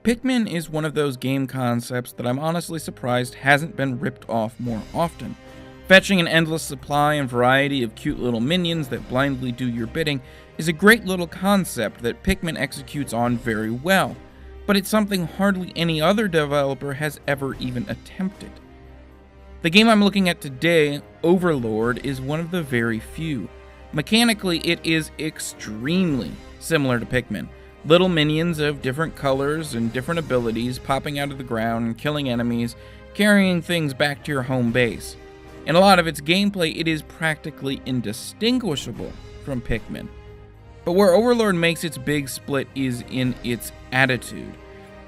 Pikmin is one of those game concepts that I'm honestly surprised hasn't been ripped off more often. Fetching an endless supply and variety of cute little minions that blindly do your bidding is a great little concept that Pikmin executes on very well, but it's something hardly any other developer has ever even attempted. The game I'm looking at today, Overlord, is one of the very few. Mechanically, it is extremely similar to Pikmin. Little minions of different colors and different abilities popping out of the ground and killing enemies, carrying things back to your home base. In a lot of its gameplay, it is practically indistinguishable from Pikmin. But where Overlord makes its big split is in its attitude.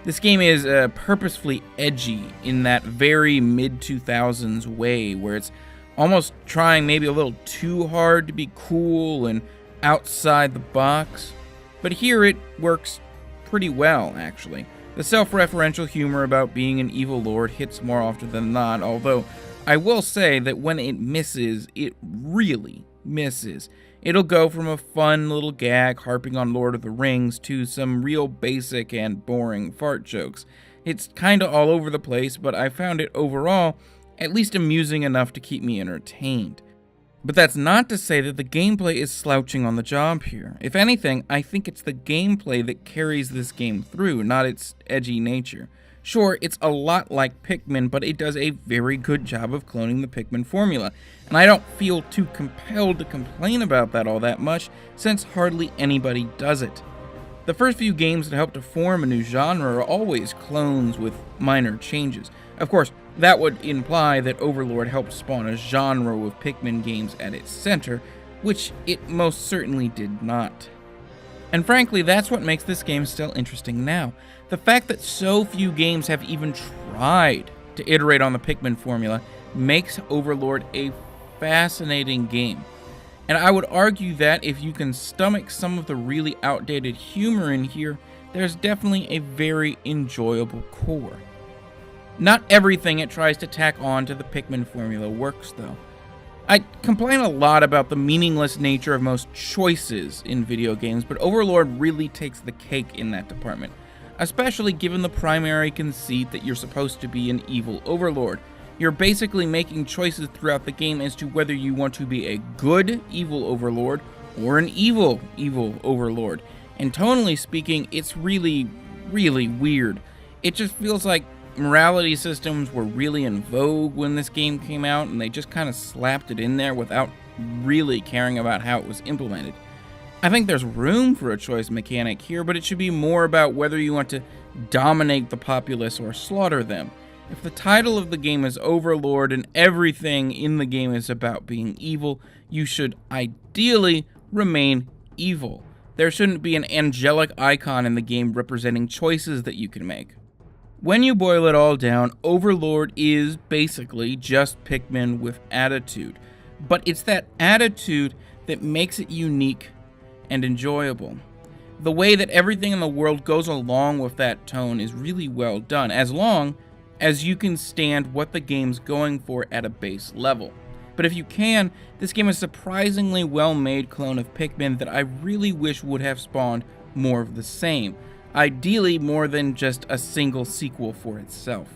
This game is purposefully edgy in that very mid-2000s way, where it's almost trying maybe a little too hard to be cool and outside the box. But here it works pretty well, actually. The self-referential humor about being an evil lord hits more often than not, although I will say that when it misses, it really misses. It'll go from a fun little gag harping on Lord of the Rings to some real basic and boring fart jokes. It's kinda all over the place, but I found it overall at least amusing enough to keep me entertained. But that's not to say that the gameplay is slouching on the job here. If anything, I think it's the gameplay that carries this game through, not its edgy nature. Sure, it's a lot like Pikmin, but it does a very good job of cloning the Pikmin formula, and I don't feel too compelled to complain about that all that much, since hardly anybody does it. The first few games that help to form a new genre are always clones with minor changes. Of course, that would imply that Overlord helped spawn a genre of Pikmin games at its center, which it most certainly did not. And frankly, that's what makes this game still interesting now. The fact that so few games have even tried to iterate on the Pikmin formula makes Overlord a fascinating game. And I would argue that if you can stomach some of the really outdated humor in here, there's definitely a very enjoyable core. Not everything it tries to tack on to the Pikmin formula works, though. I complain a lot about the meaningless nature of most choices in video games, but Overlord really takes the cake in that department, especially given the primary conceit that you're supposed to be an evil overlord. You're basically making choices throughout the game as to whether you want to be a good evil overlord or an evil overlord. And tonally speaking, it's really, really weird. It just feels like morality systems were really in vogue when this game came out, and they just kind of slapped it in there without really caring about how it was implemented. I think there's room for a choice mechanic here, but it should be more about whether you want to dominate the populace or slaughter them. If the title of the game is Overlord and everything in the game is about being evil, you should ideally remain evil. There shouldn't be an angelic icon in the game representing choices that you can make. When you boil it all down, Overlord is basically just Pikmin with attitude. But it's that attitude that makes it unique and enjoyable. The way that everything in the world goes along with that tone is really well done, as long as you can stand what the game's going for at a base level. But if you can, this game is a surprisingly well-made clone of Pikmin that I really wish would have spawned more of the same. Ideally, more than just a single sequel for itself.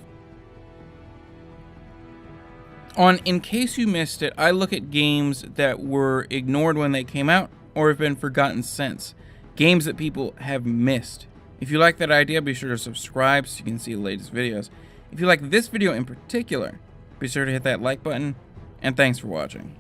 On In Case You Missed It, I look at games that were ignored when they came out or have been forgotten since. Games that people have missed. If you like that idea, be sure to subscribe so you can see the latest videos. If you like this video in particular, be sure to hit that like button, and thanks for watching.